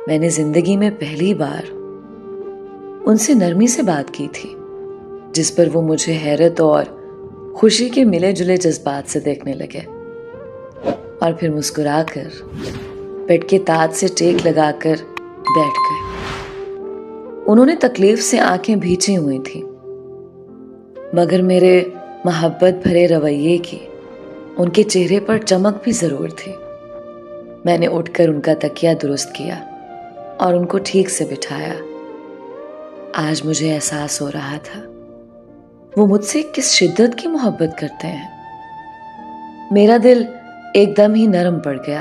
मैंने जिंदगी में पहली बार उनसे नरमी से बात की थी, जिस पर वो मुझे हैरत और खुशी के मिले जुले जज्बात से देखने लगे और फिर मुस्कुराकर बेड के ताज से टेक लगाकर बैठ गए। उन्होंने तकलीफ से आंखें भींची हुई थी, मगर मेरे मोहब्बत भरे रवैये की उनके चेहरे पर चमक भी जरूर थी। मैंने उठकर उनका तकिया दुरुस्त किया और उनको ठीक से बिठाया। आज मुझे एहसास हो रहा था वो मुझसे किस शिद्दत की मोहब्बत करते हैं। मेरा दिल एकदम ही नरम पड़ गया,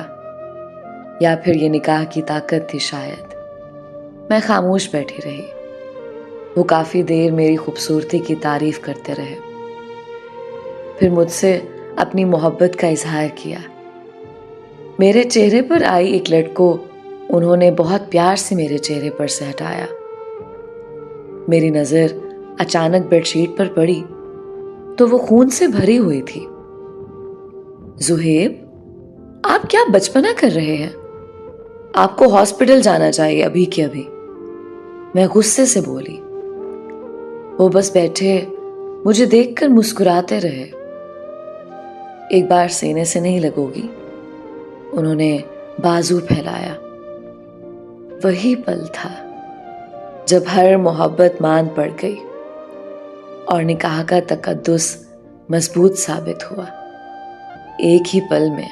या फिर ये निकाह की ताकत थी शायद। मैं खामोश बैठी रही। वो काफी देर मेरी खूबसूरती की तारीफ करते रहे, फिर मुझसे अपनी मोहब्बत का इजहार किया। मेरे चेहरे पर आई एक लट को उन्होंने बहुत प्यार से मेरे चेहरे पर से हटाया। मेरी नजर अचानक बेडशीट पर पड़ी तो वो खून से भरी हुई थी। जुहेब, आप क्या बचपना कर रहे हैं? आपको हॉस्पिटल जाना चाहिए अभी के अभी। मैं गुस्से से बोली। वो बस बैठे मुझे देखकर मुस्कुराते रहे। एक बार सीने से नहीं लगोगी? उन्होंने बाजू फैलाया। वही पल था जब हर मोहब्बत मान पड़ गई और निकाह का तकद्दुस मजबूत साबित हुआ। एक ही पल में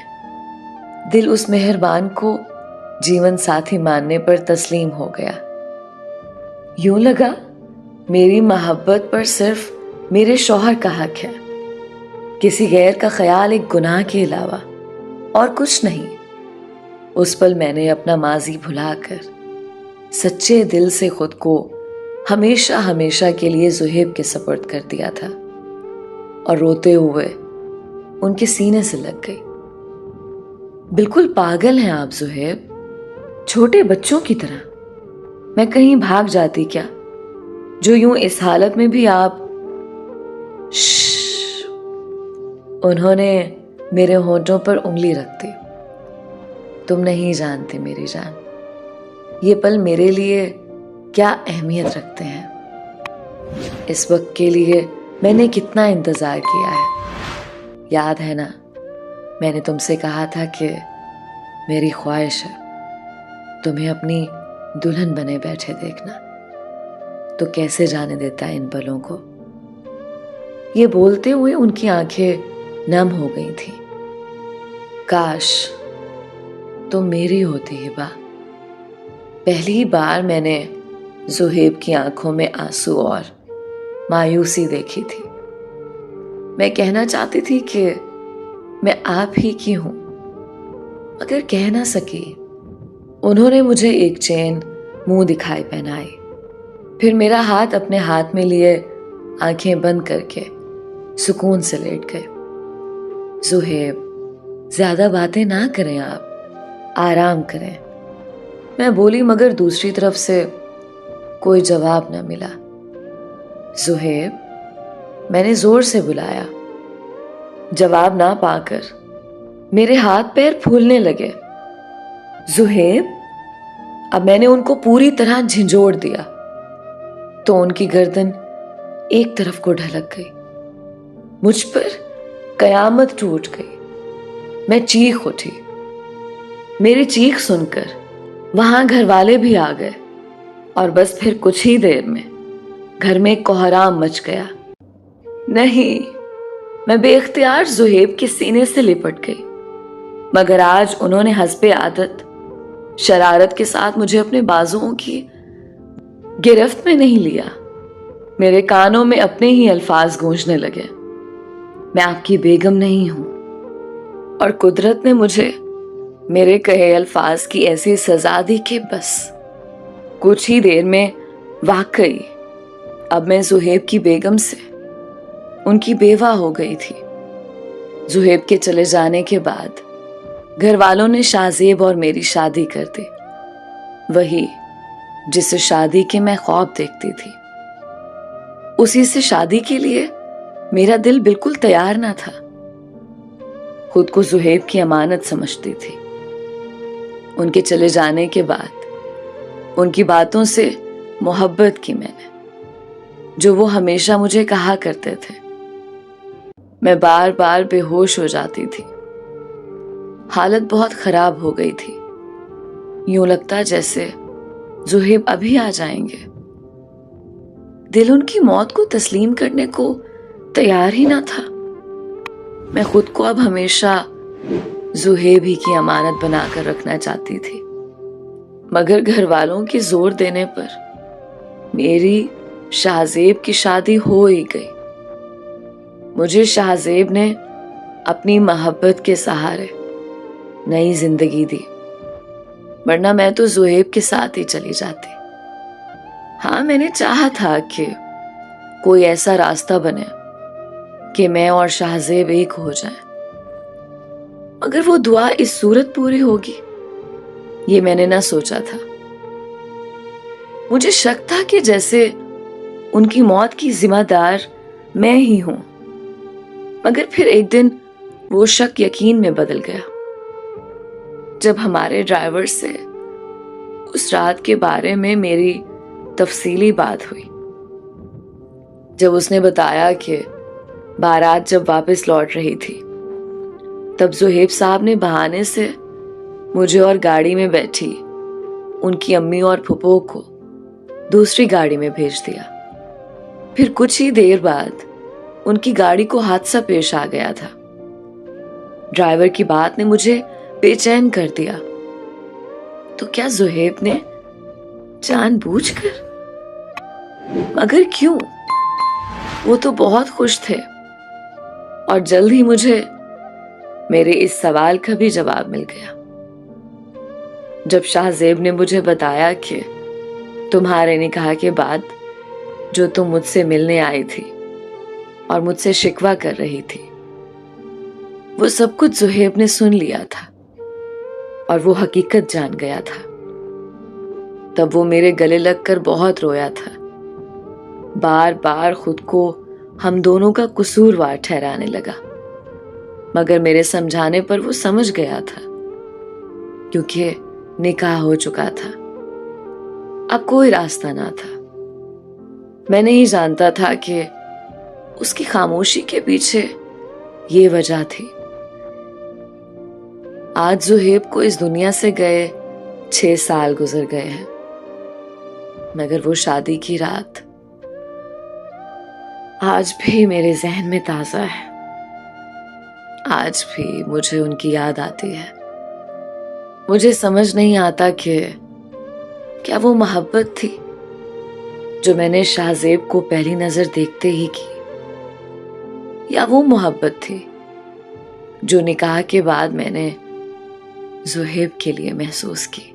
दिल उस मेहरबान को जीवन साथी मानने पर तस्लीम हो गया। यूं लगा मेरी मोहब्बत पर सिर्फ मेरे शौहर का हक है, किसी गैर का ख्याल एक गुनाह के अलावा और कुछ नहीं। उस पल मैंने अपना माजी भुलाकर सच्चे दिल से खुद को हमेशा हमेशा के लिए जुहेब के सपुर्द कर दिया था और रोते हुए उनके सीने से लग गई। बिल्कुल पागल हैं आप जुहेब, छोटे बच्चों की तरह। मैं कहीं भाग जाती क्या, जो यूं इस हालत में भी आप। उन्होंने मेरे होंठों पर उंगली रख दी। तुम नहीं जानते मेरी जान, ये पल मेरे लिए क्या अहमियत रखते हैं। इस वक्त के लिए मैंने कितना इंतजार किया है। याद है ना, मैंने तुमसे कहा था कि मेरी ख्वाहिश है तुम्हें अपनी दुल्हन बने बैठे देखना। तो कैसे जाने देता है इन पलों को। ये बोलते हुए उनकी आंखें नम हो गई थी। काश तुम मेरी होती हिबा। पहली बार मैंने जुहेब की आंखों में आंसू और मायूसी देखी थी। मैं कहना चाहती थी कि मैं आप ही की हूं, मगर कह ना सकी। उन्होंने मुझे एक चेन मुंह दिखाई पहनाई, फिर मेरा हाथ अपने हाथ में लिए आंखें बंद करके सुकून से लेट गए। जुहेब, ज्यादा बातें ना करें, आप आराम करें। मैं बोली, मगर दूसरी तरफ से कोई जवाब न मिला। जुहेब, मैंने जोर से बुलाया। जवाब ना पाकर मेरे हाथ पैर फूलने लगे। जुहेब, अब मैंने उनको पूरी तरह झिंझोड़ दिया तो उनकी गर्दन एक तरफ को ढलक गई। मुझ पर कयामत टूट गई। मैं चीख उठी। मेरी चीख सुनकर वहां घर वाले भी आ गए और बस फिर कुछ ही देर में घर में कोहराम मच गया। नहीं, मैं बेख्तियार जुहेब के सीने से लिपट गई, मगर आज उन्होंने हस्बे आदत शरारत के साथ मुझे अपने बाजुओं की गिरफ्त में नहीं लिया। मेरे कानों में अपने ही अल्फाज गूंजने लगे। मैं आपकी बेगम नहीं हूं और कुदरत ने मुझे मेरे कहे अल्फाज की ऐसी सजा दी कि बस कुछ ही देर में वाकई अब मैं जुहेब की बेगम से उनकी बेवा हो गई थी। जुहेब के चले जाने के बाद घर वालों ने शाहजेब और मेरी शादी कर दी, वही जिस शादी के मैं ख्वाब देखती थी। उसी से शादी के लिए मेरा दिल बिल्कुल तैयार ना था। खुद को जुहेब की अमानत समझती थी। उनके चले जाने के बाद उनकी बातों से मोहब्बत की मैंने, जो वो हमेशा मुझे कहा करते थे। मैं बार बार बेहोश हो जाती थी। हालत बहुत खराब हो गई थी। यूं लगता जैसे जुहेब अभी आ जाएंगे। दिल उनकी मौत को तस्लीम करने को तैयार ही ना था। मैं खुद को अब हमेशा जुहेब ही की अमानत बनाकर रखना चाहती थी, मगर घर वालों के जोर देने पर मेरी शाहजेब की शादी हो ही गई। मुझे शाहजेब ने अपनी मोहब्बत के सहारे नई जिंदगी दी, वरना मैं तो जुहेब के साथ ही चली जाती। हाँ, मैंने चाहा था कि कोई ऐसा रास्ता बने कि मैं और शाहजेब एक हो जाएं, मगर वो दुआ इस सूरत पूरी होगी ये मैंने ना सोचा था। मुझे शक था कि जैसे उनकी मौत की जिम्मेदार मैं ही हूं, मगर फिर एक दिन वो शक यकीन में बदल गया जब हमारे ड्राइवर से उस रात के बारे में मेरी तफसीली बात हुई। जब उसने बताया कि बारात जब वापस लौट रही थी, तब जुहेब साहब ने बहाने से मुझे और गाड़ी में बैठी उनकी अम्मी और फुप्पो को दूसरी गाड़ी में भेज दिया। फिर कुछ ही देर बाद उनकी गाड़ी को हादसा पेश आ गया था। ड्राइवर की बात ने मुझे बेचैन कर दिया। तो क्या जुहेब ने जानबूझकर? मगर क्यों? वो तो बहुत खुश थे, और जल्द ही मुझे मेरे इस सवाल का भी जवाब मिल गया जब शाहजेब ने मुझे बताया कि तुम्हारे निकाह के बाद जो तुम मुझसे मिलने आई थी और मुझसे शिकवा कर रही थी, वो सब कुछ जुहेब ने सुन लिया था और वो हकीकत जान गया था। तब वो मेरे गले लगकर बहुत रोया था, बार बार खुद को हम दोनों का कसूरवार ठहराने लगा, मगर मेरे समझाने पर वो समझ गया था, क्योंकि निकाह हो चुका था। अब कोई रास्ता ना था। मैं नहीं जानता था कि उसकी खामोशी के पीछे ये वजह थी। आज जुहेब को इस दुनिया से गए 6 साल गुजर गए हैं, मगर वो शादी की रात आज भी मेरे जहन में ताजा है। आज भी मुझे उनकी याद आती है। मुझे समझ नहीं आता कि क्या वो मोहब्बत थी जो मैंने शाहजेब को पहली नजर देखते ही की, या वो मोहब्बत थी जो निकाह के बाद मैंने जुहेब के लिए महसूस की।